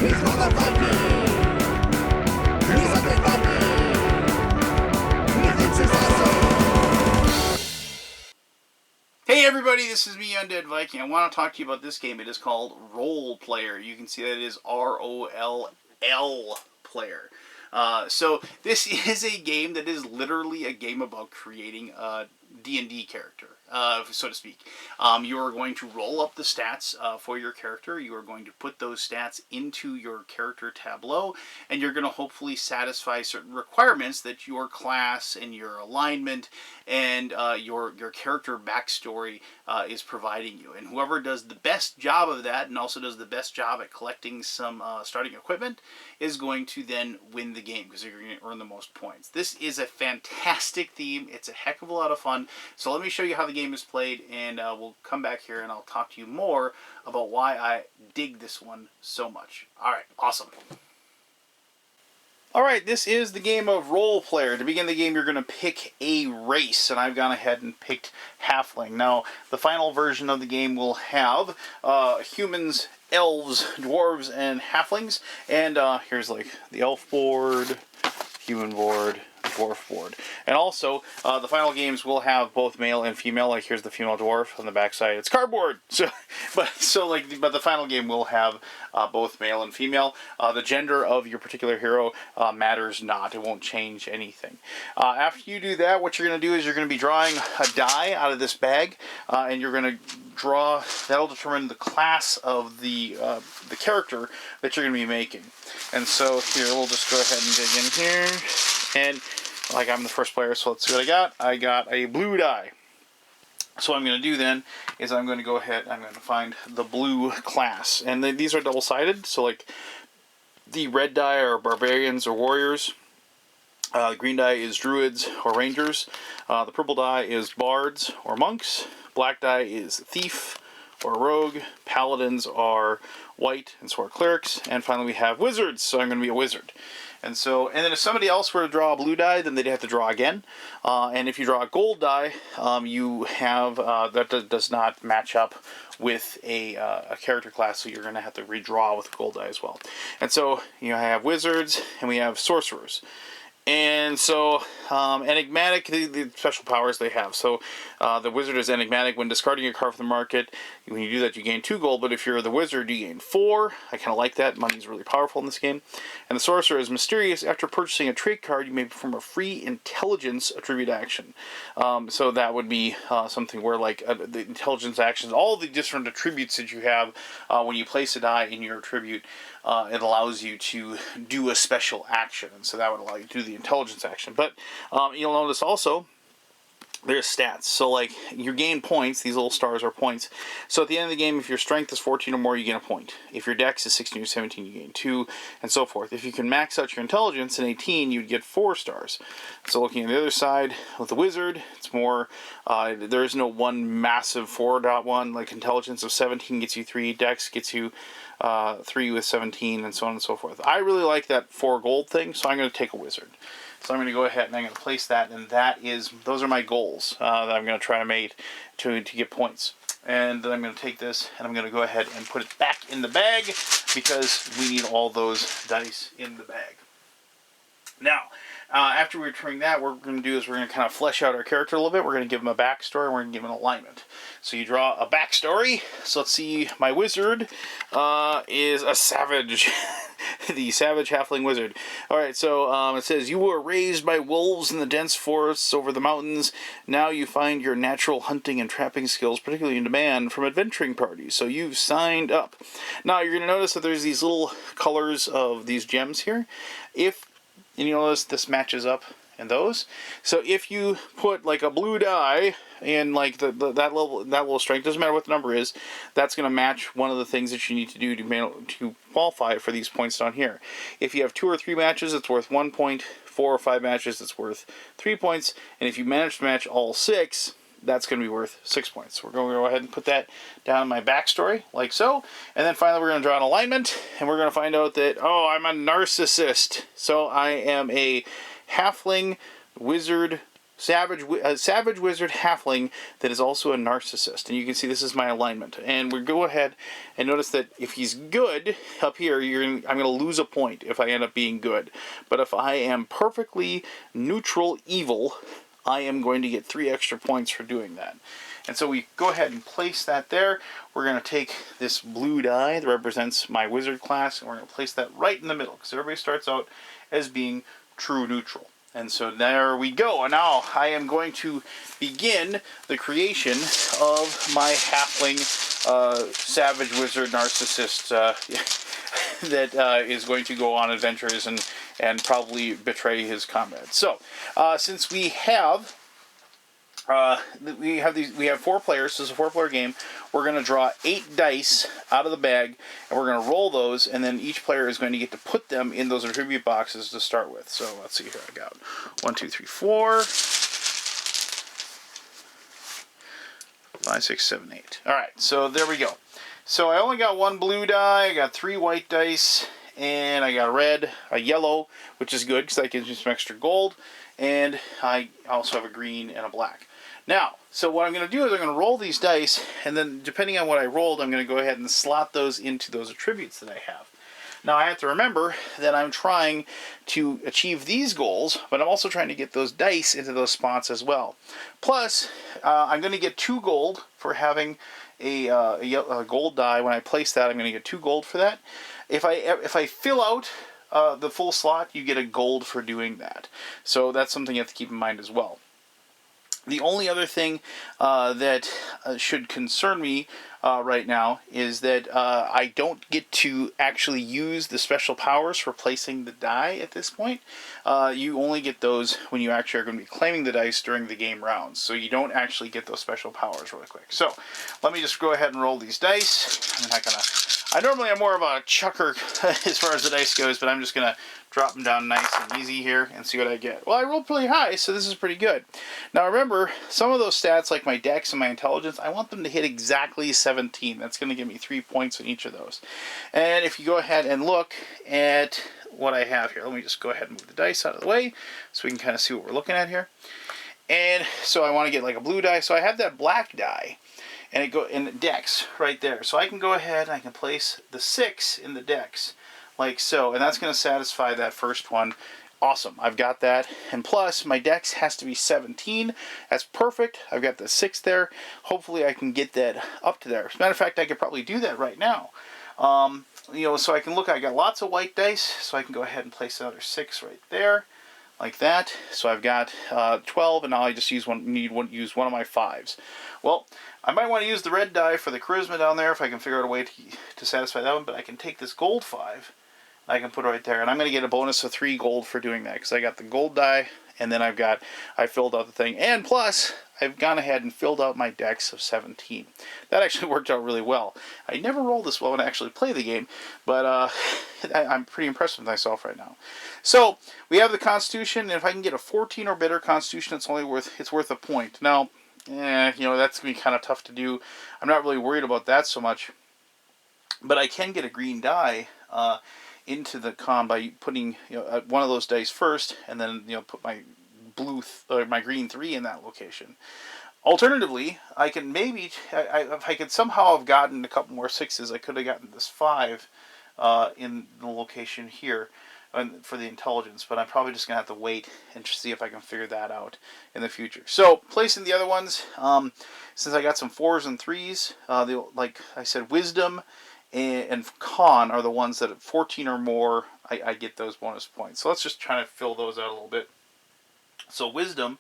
Hey everybody, this is me, Undead Viking. I want to talk to you about this game. It is called Roll Player. You can see that it is R-O-L-L Player. So this is a game that is literally a game about creating a D&D character, so to speak. You are going to roll up the stats for your character. You are going to put those stats into your character tableau, and you're going to hopefully satisfy certain requirements that your class and your alignment and your character backstory is providing you. And whoever does the best job of that and also does the best job at collecting some starting equipment is going to then win the game, because you're going to earn the most points. This is a fantastic theme. It's a heck of a lot of fun. So let me show you how the game is played, and we'll come back here and I'll talk to you more about why I dig this one so much. Alright, awesome. Alright, this is the game of Roll Player. To begin the game, you're going to pick a race, and I've gone ahead and picked Halfling. Now, the final version of the game will have humans, elves, dwarves, and halflings. And here's like the elf board, human board, dwarf board. And also, the final games will have both male and female. Like here's the female dwarf on the backside. It's cardboard. But the final game will have both male and female. The gender of your particular hero matters not. It won't change anything. After you do that, what you're going to do is you're going to be drawing a die out of this bag, and you're going to draw. That'll determine the class of the character that you're going to be making. And so here, we'll just go ahead and dig in here. And like I'm the first player, so let's see what I got. I got a blue die. So what I'm going to do then is I'm going to go ahead, I'm going to find the blue class. And these are double-sided, so like the red die are barbarians or warriors. The green die is druids or rangers. The purple die is bards or monks. Black die is thief or rogue. Paladins are white, and so are clerics. And finally we have wizards, so I'm going to be a wizard. And then if somebody else were to draw a blue die, then they'd have to draw again. And if you draw a gold die, you have that does not match up with a character class, so you're going to have to redraw with a gold die as well. And so you have wizards and we have sorcerers. And so, enigmatic, the special powers they have. So, the wizard is enigmatic. When discarding a card from the market, when you do that, you gain 2 gold. But if you're the wizard, you gain 4. I kind of like that. Money's really powerful in this game. And the sorcerer is mysterious. After purchasing a trait card, you may perform a free intelligence attribute action. So that would be something where, like, the intelligence actions, all the different attributes that you have when you place a die in your attribute, it allows you to do a special action, and so that would allow you to do the intelligence action. But you'll notice also there's stats. So like you gain points. These little stars are points. So at the end of the game, if your strength is 14 or more, you gain a point. If your dex is 16 or 17, you gain 2, and so forth. If you can max out your intelligence in 18, you'd get 4 stars. So looking at the other side with the wizard, it's more, there is no one massive 4.1, like intelligence of 17 gets you 3, dex gets you 3 with 17, and so on and so forth. I really like that 4 gold thing, so I'm going to take a wizard. So I'm going to go ahead and I'm going to place that, and those are my goals that I'm going to try to make to get points. And then I'm going to take this and I'm going to go ahead and put it back in the bag, because we need all those dice in the bag. Now, after we're doing that, what we're going to do is we're going to kind of flesh out our character a little bit. We're going to give him a backstory, and we're going to give him an alignment. So you draw a backstory. So let's see, my wizard is a savage. The savage halfling wizard. Alright, so it says, you were raised by wolves in the dense forests over the mountains. Now you find your natural hunting and trapping skills particularly in demand from adventuring parties. So you've signed up. Now you're going to notice that there's these little colors of these gems here. And you notice this matches up in those. So if you put like a blue die in like that little strength, doesn't matter what the number is, that's going to match one of the things that you need to do to qualify for these points down here. If you have 2 or 3 matches, it's worth 1 point. 4 or 5 matches, it's worth 3 points. And if you manage to match all 6, that's going to be worth 6 points. So we're going to go ahead and put that down in my backstory, like so. And then finally we're going to draw an alignment, and we're going to find out that, oh, I'm a narcissist. So I am a halfling wizard Savage Wizard Halfling that is also a narcissist. And you can see this is my alignment. And we go ahead and notice that if he's good up here, I'm going to lose a point if I end up being good. But if I am perfectly neutral evil, I am going to get 3 extra points for doing that. And so we go ahead and place that there. We're going to take this blue die that represents my wizard class, and we're going to place that right in the middle, because everybody starts out as being true neutral. And so there we go. And now I am going to begin the creation of my halfling savage wizard narcissist that is going to go on adventures and probably betray his comrades. So since we have 4 players, so it's a 4-player game. We're going to draw 8 dice out of the bag, and we're going to roll those, and then each player is going to get to put them in those attribute boxes to start with. So let's see here. I got 1, 2, 3, 4, 5, 6, 7, 8. All right, so there we go. So I only got 1 blue die. I got 3 white dice, and I got a yellow, which is good because that gives me some extra gold, and I also have a green and a black. Now, so what I'm going to do is I'm going to roll these dice, and then depending on what I rolled, I'm going to go ahead and slot those into those attributes that I have. Now, I have to remember that I'm trying to achieve these goals, but I'm also trying to get those dice into those spots as well. Plus, I'm going to get 2 gold for having a gold die. When I place that, I'm going to get 2 gold for that. If I fill out the full slot, you get a gold for doing that. So that's something you have to keep in mind as well. The only other thing that should concern me right now is that I don't get to actually use the special powers for placing the die at this point. You only get those when you actually are going to be claiming the dice during the game rounds. So you don't actually get those special powers really quick. So let me just go ahead and roll these dice. I normally am more of a chucker as far as the dice goes, but I'm just going to drop them down nice and easy here and see what I get. Well, I rolled pretty high, so this is pretty good. Now remember, some of those stats, like my dex and my intelligence, I want them to hit exactly 17. That's going to give me 3 points on each of those. And if you go ahead and look at what I have here, let me just go ahead and move the dice out of the way so we can kind of see what we're looking at here. And so I want to get like a blue die, so I have that black die. And it go in the dex right there. So I can go ahead and I can place the 6 in the dex like so. And that's going to satisfy that first one. Awesome. I've got that. And plus, my dex has to be 17. That's perfect. I've got the 6 there. Hopefully I can get that up to there. As a matter of fact, I could probably do that right now. So I can look, I got lots of white dice. So I can go ahead and place another 6 right there. Like that. So I've got 12, and now I just use one of my 5s. Well, I might want to use the red die for the charisma down there if I can figure out a way to satisfy that one, but I can take this gold 5, I can put it right there, and I'm going to get a bonus of 3 gold for doing that, because I got the gold die, and then I filled out the thing, and plus, I've gone ahead and filled out my dex of 17. That actually worked out really well. I never rolled this well when I actually play the game, but I'm pretty impressed with myself right now. So, we have the Constitution, and if I can get a 14 or better Constitution, it's worth a point. Now, that's going to be kind of tough to do. I'm not really worried about that so much. But I can get a green die into the con by putting one of those dice first, and then put my my green 3 in that location. Alternatively, I can maybe if I could somehow have gotten a couple more 6s, I could have gotten this 5 in the location here for the intelligence, but I'm probably just going to have to wait and see if I can figure that out in the future. So, placing the other ones, since I got some 4s and 3s, like I said, wisdom and con are the ones that at 14 or more, I get those bonus points. So let's just try to fill those out a little bit. So wisdom,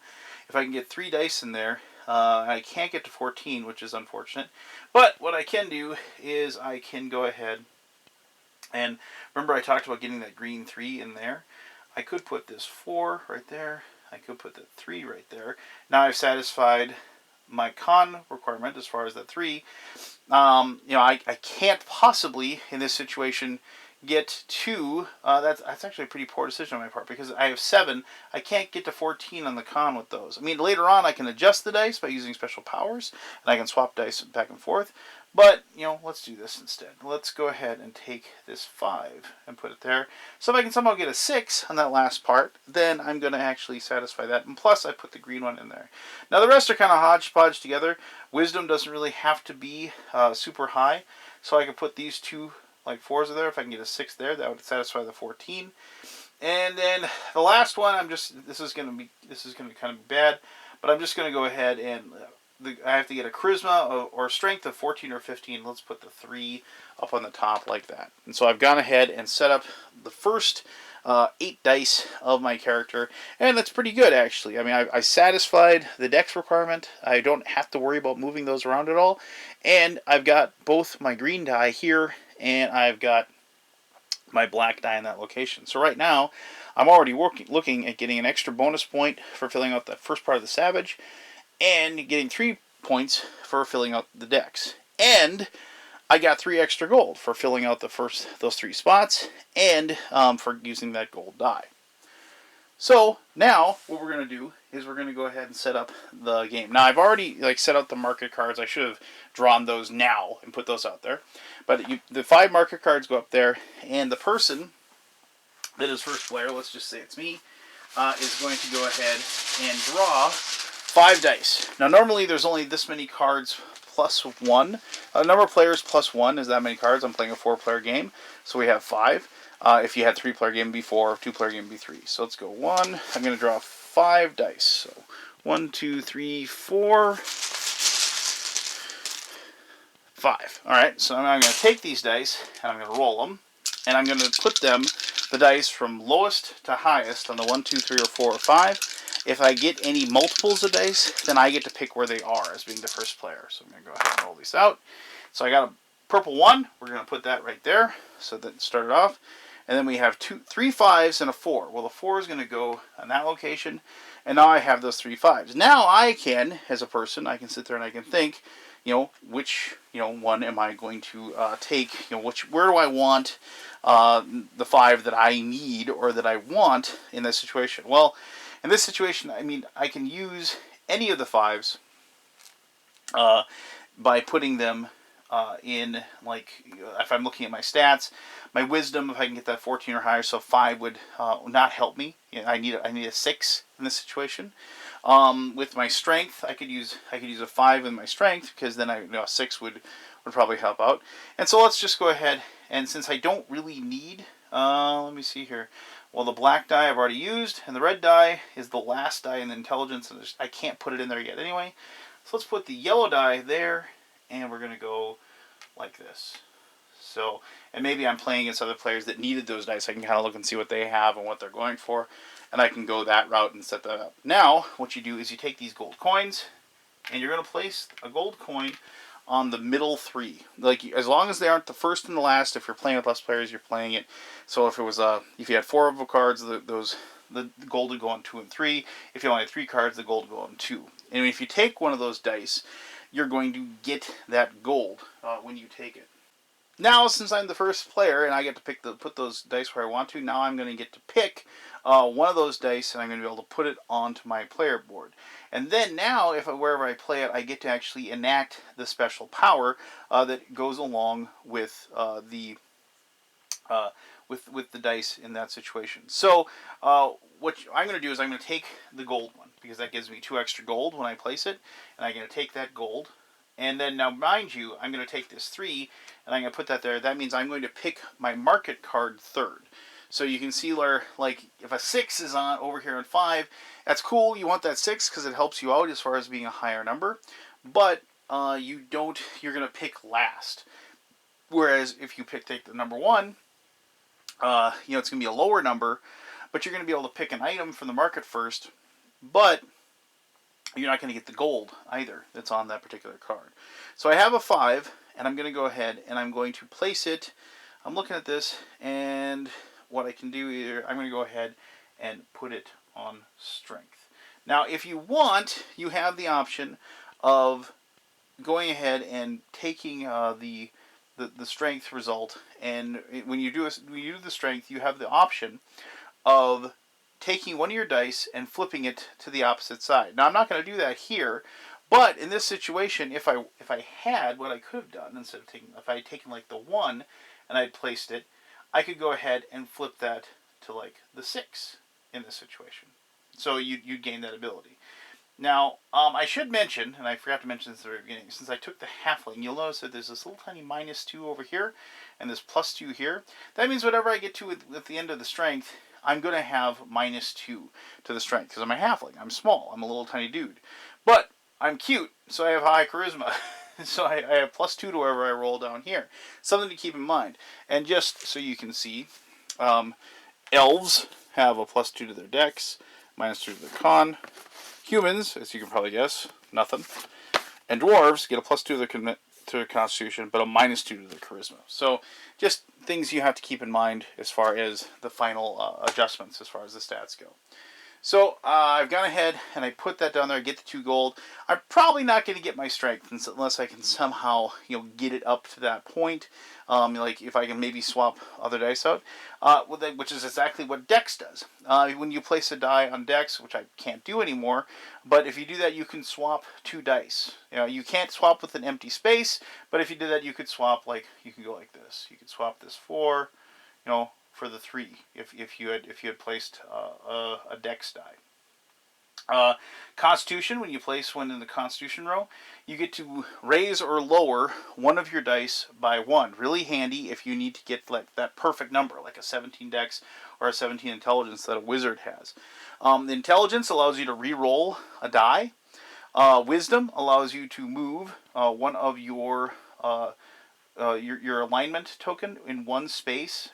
if I can get 3 dice in there, I can't get to 14, which is unfortunate. But what I can do is I can go ahead and remember I talked about getting that green 3 in there. I could put this 4 right there. I could put that 3 right there. Now I've satisfied my con requirement as far as that 3. I can't possibly, in this situation, get to, that's actually a pretty poor decision on my part, because I have 7. I can't get to 14 on the con with those. I mean, later on I can adjust the dice by using special powers, and I can swap dice back and forth. But, let's do this instead. Let's go ahead and take this 5 and put it there. So if I can somehow get a 6 on that last part, then I'm going to actually satisfy that. And plus, I put the green one in there. Now, the rest are kind of hodgepodge together. Wisdom doesn't really have to be super high. So I can put these 2 like 4s there. If I can get a 6 there, that would satisfy the 14. And then the last one, this is going to be kind of bad, but I'm just going to go ahead and I have to get a charisma or strength of 14 or 15. Let's put the 3 up on the top like that. And so I've gone ahead and set up the first 8 dice of my character, and that's pretty good actually. I mean, I satisfied the dex requirement. I don't have to worry about moving those around at all, and I've got both my green die here, and I've got my black die in that location. So right now, I'm already looking at getting an extra bonus point for filling out the first part of the Savage, and getting 3 points for filling out the dex. And I got 3 extra gold for filling out those 3 spots, and for using that gold die. So now what we're going to do is we're going to go ahead and set up the game. Now I've already set out the market cards. I should have drawn those now and put those out there. But the 5 market cards go up there, and the person that is first player, let's just say it's me, is going to go ahead and draw 5 dice. Now normally there's only this many cards plus 1. A number of players plus 1 is that many cards. I'm playing a 4-player game, so we have 5. If you had 3-player game, it'd be 4. 2-player game, would be 3. So let's go 1. I'm going to draw 5 dice. So 1, 2, 3, 4, 5. Alright, so now I'm going to take these dice, and I'm going to roll them, and I'm going to put the dice from lowest to highest on the 1, 2, 3, or 4, or 5. If I get any multiples of dice, then I get to pick where they are as being the first player. So I'm going to go ahead and roll these out. So I got a purple 1. We're going to put that right there. So that started off. And then we have 3 5s and a 4. Well, the 4 is going to go on that location. And now I have those 3 5s. Now I can, as a person, I can sit there and I can think, which, one am I going to take? Where do I want the 5 that I need or that I want in this situation? Well, in this situation, I mean, I can use any of the 5s by putting them in, if I'm looking at my stats, my wisdom, if I can get that 14 or higher, so 5 would not help me. I need a 6 in this situation. With my strength, I could use a 5 in my strength, because then a 6 would probably help out. And so let's just go ahead, and since I don't really need, let me see here. Well, the black die I've already used, and the red die is the last die in the intelligence, and I can't put it in there yet anyway. So let's put the yellow die there, and we're going to go like this. So, and maybe I'm playing against other players that needed those dice. I can kind of look and see what they have and what they're going for, and I can go that route and set that up. Now, what you do is you take these gold coins, and you're going to place a gold coin on the middle 3. As long as they aren't the first and the last, if you're playing with less players, you're playing it. So if you had 4 of the cards, the gold would go on 2 and 3. If you only had 3 cards, the gold would go on 2. And if you take one of those dice, you're going to get that gold when you take it. Now, since I'm the first player and I get to put those dice where I want to, now I'm going to get to pick one of those dice, and I'm going to be able to put it onto my player board. And then now, wherever I play it, I get to actually enact the special power that goes along with the dice in that situation. So what I'm going to do is I'm going to take the gold one, because that gives me 2 extra gold when I place it, and I'm going to take that gold. And then now, mind you, I'm going to take this 3, and I'm going to put that there. That means I'm going to pick my market card 3rd. So you can see where, if a 6 is on over here on 5, that's cool. You want that 6 because it helps you out as far as being a higher number. But you're going to pick last. Whereas if you take the number 1, it's going to be a lower number, but you're going to be able to pick an item from the market first. But you're not going to get the gold either that's on that particular card. So I have a 5, and I'm going to go ahead and I'm going to place it. I'm looking at this, and what I can do here, I'm going to go ahead and put it on strength. Now, if you want, you have the option of going ahead and taking the the strength result, and when you do the strength, you have the option of taking one of your dice and flipping it to the opposite side. Now I'm not going to do that here, but in this situation, if I had what I could have done instead of taking, if I had taken like the 1 and I'd placed it, I could go ahead and flip that to like the 6 in this situation. So you gain that ability. Now, I should mention, and I forgot to mention this at the very beginning, since I took the halfling, you'll notice that there's this little tiny -2 over here, and this +2 here. That means whatever I get to at the end of the strength, I'm going to have -2 to the strength, because I'm a halfling. I'm small. I'm a little tiny dude. But I'm cute, so I have high charisma. So I have +2 to wherever I roll down here. Something to keep in mind. And just so you can see, elves have a +2 to their dex, -2 to their con. Humans, as you can probably guess, nothing. And dwarves get a +2 to their constitution, but a -2 to their charisma. So just things you have to keep in mind as far as the final adjustments as far as the stats go. So I've gone ahead and I put that down there. I get the 2 gold. I'm probably not going to get my strength unless I can somehow get it up to that point. Like if I can maybe swap other dice out, which is exactly what Dex does. When you place a die on Dex, which I can't do anymore, but if you do that, you can swap 2 dice. You can't swap with an empty space, but if you did that, you could swap you could go like this. You could swap this 4, for the 3 if you had placed a Dex die. Constitution, when you place one in the Constitution row, you get to raise or lower one of your dice by 1. Really handy if you need to get that perfect number, like a 17 Dex or a 17 Intelligence that a wizard has. The Intelligence allows you to re-roll a die. Wisdom allows you to move one of your alignment token in one space,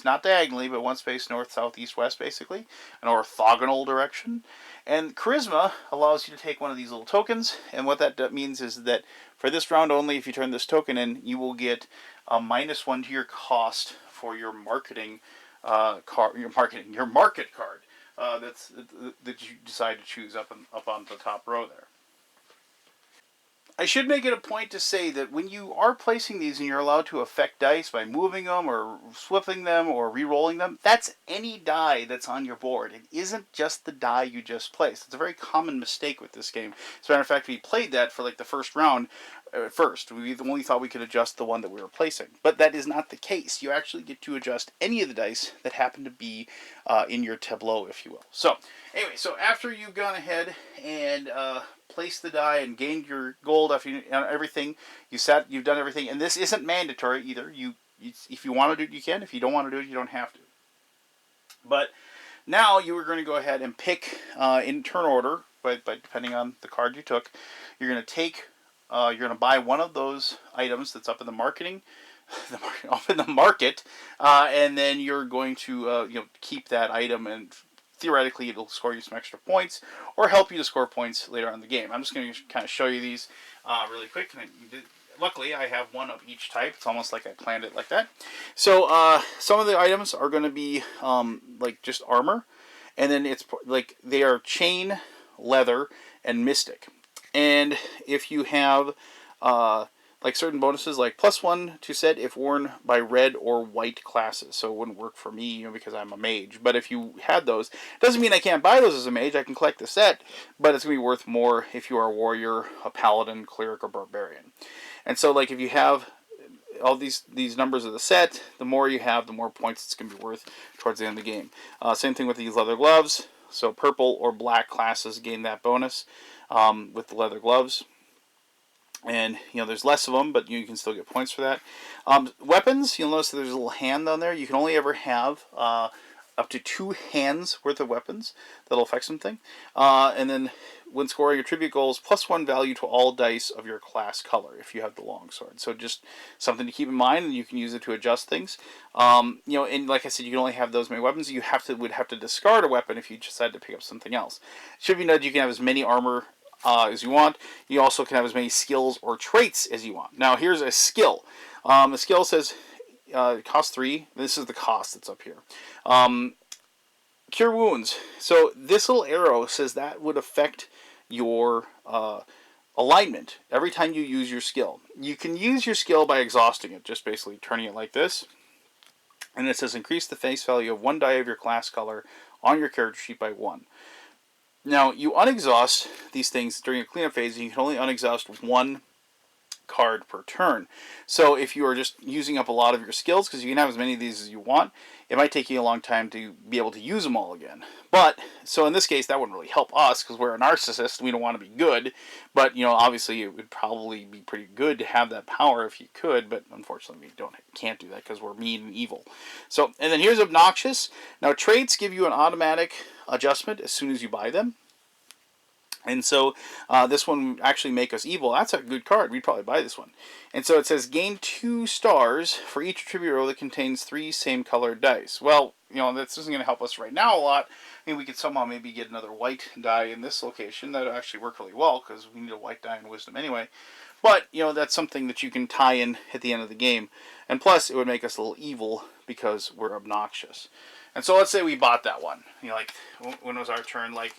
not diagonally, but one space north, south, east, west, basically, an orthogonal direction. And Charisma allows you to take one of these little tokens, and what that means is that for this round only, if you turn this token in, you will get a -1 to your cost for your marketing card, your market card that you decide to choose up on the top row there. I should make it a point to say that when you are placing these and you're allowed to affect dice by moving them or flipping them or re-rolling them, that's any die that's on your board. It isn't just the die you just placed. It's a very common mistake with this game. As a matter of fact, we played that for the first round. First, we only thought we could adjust the one that we were placing. But that is not the case. You actually get to adjust any of the dice that happen to be in your tableau, if you will. So, anyway, after you've gone ahead and placed the die and gained your gold after everything, you've done everything, and this isn't mandatory either. If you want to do it, you can. If you don't want to do it, you don't have to. But now you are going to go ahead and pick in turn order, but depending on the card you took, you're going to take. You're going to buy one of those items that's up in the market, and then you're going to keep that item, and theoretically it'll score you some extra points or help you to score points later on in the game. I'm just going to kind of show you these really quick. Luckily, I have one of each type. It's almost like I planned it like that. So some of the items are going to be just armor, and then it's they are chain, leather, and mystic. And if you have certain bonuses, like +1 to set if worn by red or white classes, so it wouldn't work for me because I'm a mage. But if you had those, doesn't mean I can't buy those as a mage. I can collect the set, but it's gonna be worth more if you are a warrior, a paladin, cleric, or barbarian. And so if you have all these numbers of the set, the more you have, the more points it's gonna be worth towards the end of the game. Same thing with these leather gloves. So purple or black classes gain that bonus with the leather gloves. And, there's less of them, but you can still get points for that. Weapons, you'll notice that there's a little hand on there. You can only ever have up to 2 hands worth of weapons that'll affect something. And then when scoring attribute goals, +1 value to all dice of your class color if you have the longsword. So just something to keep in mind, and you can use it to adjust things. And like I said, you can only have those many weapons. You would have to discard a weapon if you decide to pick up something else. It should be noted you can have as many armor as you want. You also can have as many skills or traits as you want. Now here's a skill. The skill says cost 3. This is the cost that's up here. Cure wounds. So this little arrow says that would affect your alignment every time you use your skill. You can use your skill by exhausting it, just basically turning it like this. And it says increase the face value of one die of your class color on your character sheet by 1. Now, you unexhaust these things during a cleanup phase, and you can only unexhaust one card per turn. So if you are just using up a lot of your skills, because you can have as many of these as you want, it might take you a long time to be able to use them all again. But, so in this case, that wouldn't really help us, because we're a narcissist, we don't want to be good, but, you know, obviously it would probably be pretty good to have that power if you could, but unfortunately we can't do that, because we're mean and evil. So, and then here's Obnoxious. Now, traits give you an automatic adjustment as soon as you buy them. And so this one would actually make us evil. That's a good card. We'd probably buy this one. And so it says gain 2 stars for each attribute row that contains 3 same colored dice. Well, you know, this isn't going to help us right now a lot. I mean, we could somehow maybe get another white die in this location. That would actually work really well because we need a white die in Wisdom anyway. But, you know, that's something that you can tie in at the end of the game. And plus, it would make us a little evil because we're obnoxious. And so let's say we bought that one. You know, like, when it was our turn, like,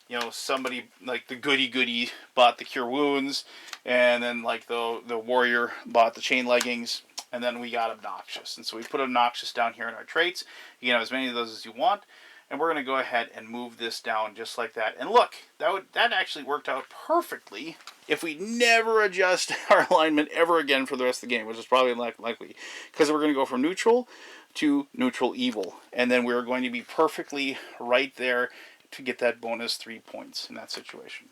you know, somebody like the goody bought the Cure Wounds, and then like the warrior bought the chain leggings, and then we got Obnoxious. And so we put Obnoxious down here in our traits. You can have as many of those as you want, and we're going to go ahead and move this down just like that. And look, that actually worked out perfectly if we never adjust our alignment ever again for the rest of the game, which is probably likely, because we're going to go from neutral to neutral evil, and then we're going to be perfectly right there to get that bonus 3 points in that situation.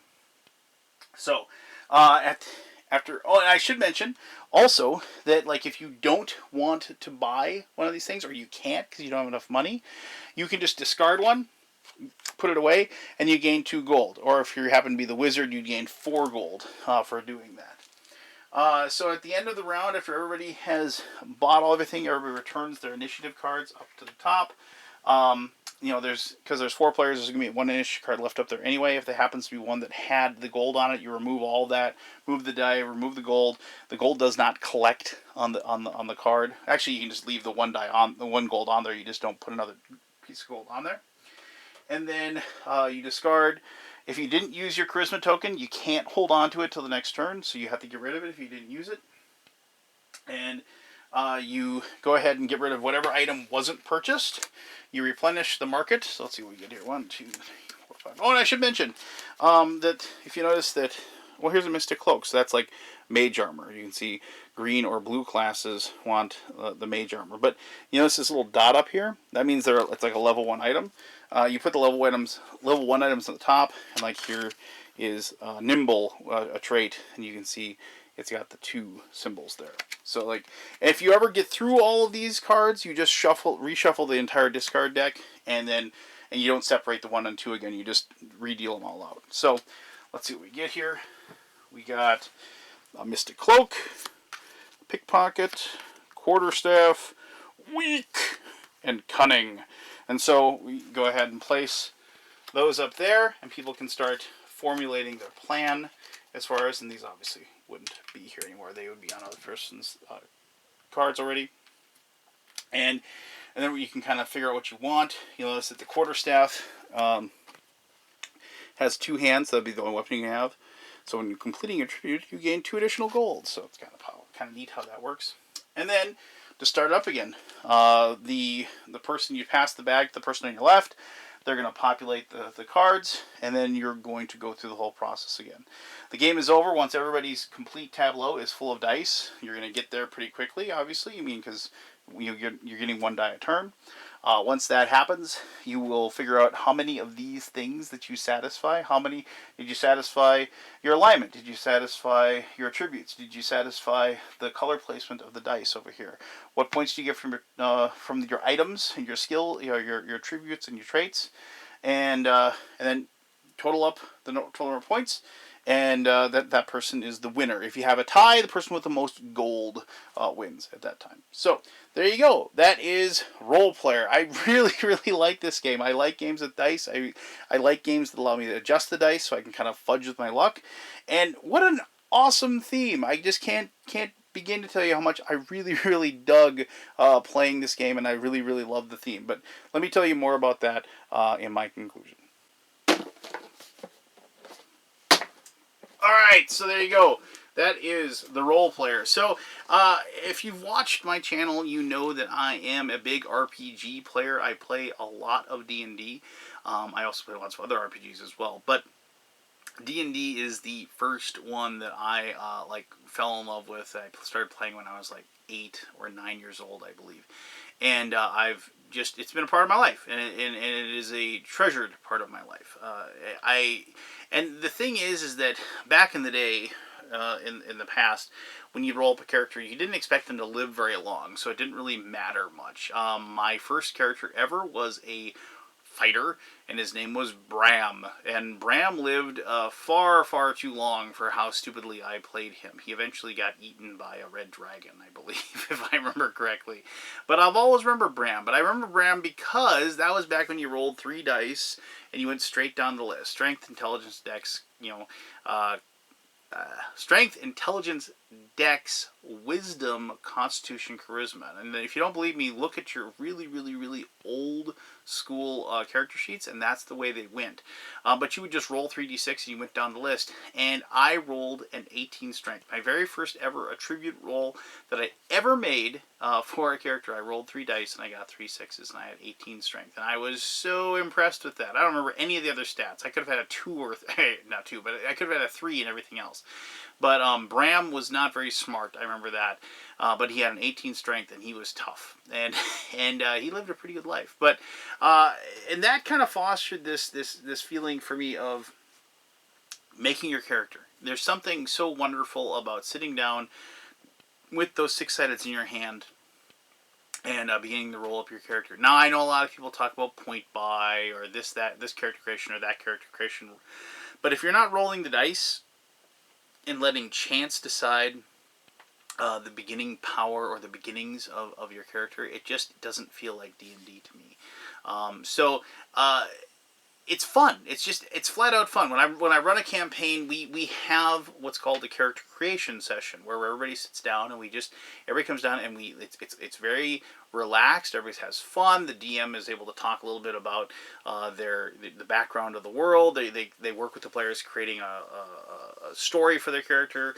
So, after, oh, and I should mention also that, like, if you don't want to buy one of these things, or you can't because you don't have enough money, you can just discard one, put it away, and you gain 2 gold. Or if you happen to be the wizard, you gain 4 gold for doing that. So at the end of the round, after everybody has bought everything, everybody returns their initiative cards up to the top. You know, because there's 4 players, there's going to be 1 initiative card left up there anyway. If there happens to be one that had the gold on it, you remove all that, move the die, remove the gold. The gold does not collect on the card. Actually, you can just leave the 1 die on, the 1 gold on there. You just don't put another piece of gold on there. And then you discard. If you didn't use your charisma token, you can't hold on to it till the next turn, so you have to get rid of it if you didn't use it. And you go ahead and get rid of whatever item wasn't purchased. You replenish the market. So let's see what we get here. 1, 2, 3, 4, 5. Oh, and I should mention that if you notice that, well, here's a Mystic Cloak. So that's like Mage Armor. You can see green or blue classes want the Mage Armor. But you notice this little dot up here? That means it's like a level 1 item. You put the level 1 items at the top, and like here is Nimble, a trait, and you can see it's got the 2 symbols there. So, like, if you ever get through all of these cards, you just reshuffle the entire discard deck, and you don't separate the 1 and 2 again. You just redeal them all out. So, let's see what we get here. We got a Mystic Cloak, Pickpocket, Quarterstaff, Weak, and Cunning. And so we go ahead and place those up there, and people can start formulating their plan as far as, and these obviously wouldn't be here anymore. They would be on other person's cards already. And then you can kind of figure out what you want. You'll notice that the Quarterstaff has 2 hands. So that'd be the only weapon you can have. So when you're completing a tribute, you gain 2 additional gold. So it's kind of neat how that works. And then to start up again, the person you pass the bag to the person on your left, they're going to populate the cards, and then you're going to go through the whole process again. The game is over once everybody's complete tableau is full of dice. You're going to get there pretty quickly, obviously. I mean, because you're getting 1 die a turn. Once that happens, you will figure out how many of these things that you satisfy. How many did you satisfy your alignment? Did you satisfy your attributes? Did you satisfy the color placement of the dice over here? What points do you get from your items and your skill, your attributes and your traits, and then total up the total number of points. And that person is the winner. If you have a tie, the person with the most gold wins at that time. So there you go. That is Roll Player. I really, really like this game. I like games with dice. I like games that allow me to adjust the dice so I can kind of fudge with my luck. And what an awesome theme. I just can't begin to tell you how much I really, really dug playing this game, and I really, really love the theme. But let me tell you more about that in my conclusion. right, so there you go. That is the Roll Player. So, if you've watched my channel, you know that I am a big RPG player. I play a lot of D&D. I also play lots of other RPGs as well. But D&D is the first one that I fell in love with. I started playing when I was like 8 or 9 years old, I believe. And it's been a part of my life, and it is a treasured part of my life. And the thing is that back in the day, in the past, when you roll up a character, you didn't expect them to live very long, so it didn't really matter much. My first character ever was a fighter, and his name was Bram. And Bram lived far, far too long for how stupidly I played him. He eventually got eaten by a red dragon, I believe, if I remember correctly. But I've always remembered Bram. But I remember Bram because that was back when you rolled 3 dice, and you went straight down the list. Strength, intelligence, dex, strength, intelligence, dex, wisdom, constitution, charisma. And if you don't believe me, look at your really, really, really old school character sheets, and that's the way they went. But you would just roll 3d6 and you went down the list. And I rolled an 18 strength. My very first ever attribute roll that I ever made for a character. I rolled 3 dice and I got 3 6s and I had 18 strength. And I was so impressed with that. I don't remember any of the other stats. I could have had a 2 or not 2, but I could have had a 3 and everything else. But Bram was not very smart. I remember that. But he had an 18 strength and he was tough. And he lived a pretty good life. But and that kind of fostered this feeling for me of making your character. There's something so wonderful about sitting down with those 6-sideds in your hand and beginning to roll up your character. Now, I know a lot of people talk about point buy or this character creation or that character creation. But if you're not rolling the dice and letting chance decide the beginning power or the beginnings of your character, it just doesn't feel like D&D to me. It's fun. It's flat out fun. When I run a campaign, we have what's called a character creation session where everybody sits down and everybody comes down and it's very relaxed. Everybody has fun. The DM is able to talk a little bit about the background of the world. They work with the players creating a story for their character.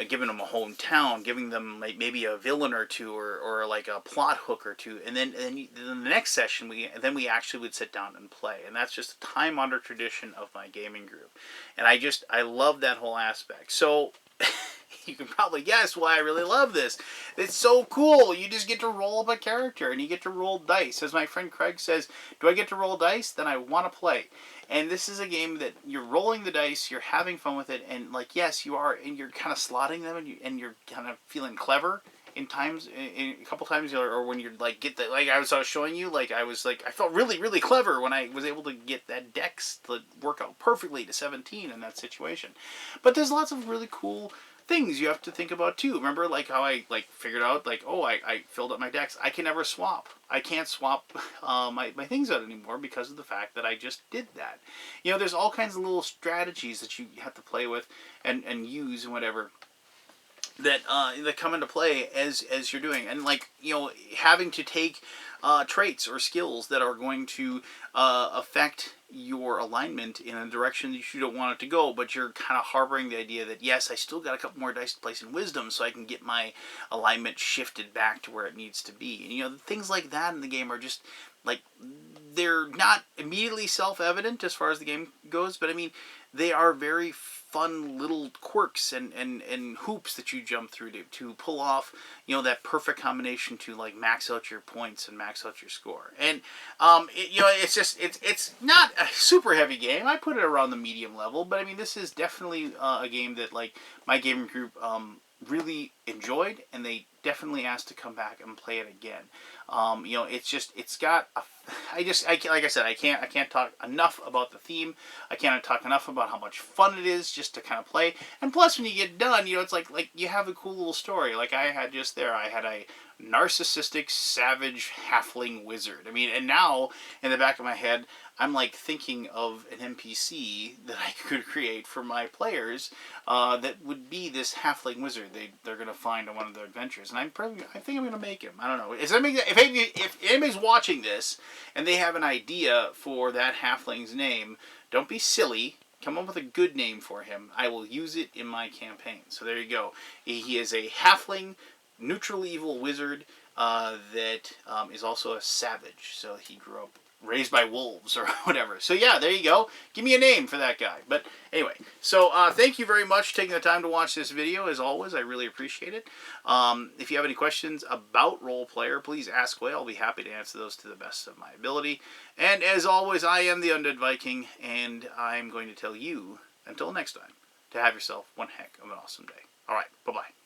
Giving them a hometown, giving them maybe a villain or two, or like a plot hook or two, and then in the next session we actually would sit down and play, and that's just a time-honored tradition of my gaming group, and I love that whole aspect. So you can probably guess why I really love this. It's so cool. You just get to roll up a character, and you get to roll dice. As my friend Craig says, do I get to roll dice? Then I want to play. And this is a game that you're rolling the dice, you're having fun with it, and yes, you are, and you're kind of slotting them, and you're kind of feeling clever in a couple times, or when you're I was showing you, I felt really, really clever when I was able to get that dex to work out perfectly to 17 in that situation. But there's lots of really cool things you have to think about too. Remember how I figured out I filled up my dex. I can never swap. I can't swap my things out anymore because of the fact that I just did that. There's all kinds of little strategies that you have to play with and use and whatever that come into play as you're doing, and having to take traits or skills that are going to affect your alignment in a direction that you don't want it to go, but you're kind of harboring the idea that yes, I still got a couple more dice to place in wisdom so I can get my alignment shifted back to where it needs to be. And things like that in the game are just they're not immediately self-evident as far as the game goes, but I mean they are very fun little quirks and hoops that you jump through to pull off that perfect combination to max out your points and max out your score. And it's not a super heavy game. I put it around the medium level, but I mean this is definitely a game that my gaming group really enjoyed, and they definitely asked to come back and play it again. It's got like I said, I can't talk enough about the theme. I can't talk enough about how much fun it is just to kind of play. And plus, when you get done, it's like you have a cool little story. Like I had just there, I had a narcissistic, savage halfling wizard. I mean, and now in the back of my head, I'm thinking of an NPC that I could create for my players that would be this halfling wizard they're going to find on one of their adventures. And I think I'm going to make him. I don't know. If anybody's watching this and they have an idea for that halfling's name, don't be silly. come up with a good name for him, I will use it in my campaign. So there you go. He is a halfling, neutral evil wizard that is also a savage. So he grew up raised by wolves or whatever. So yeah, there you go. Give me a name for that guy. But anyway, so thank you very much for taking the time to watch this video. As always, I really appreciate it. If you have any questions about Roll Player, please ask away. I'll be happy to answer those to the best of my ability. And as always, I am the Undead Viking, and I'm going to tell you, until next time, to have yourself one heck of an awesome day. Alright, bye-bye.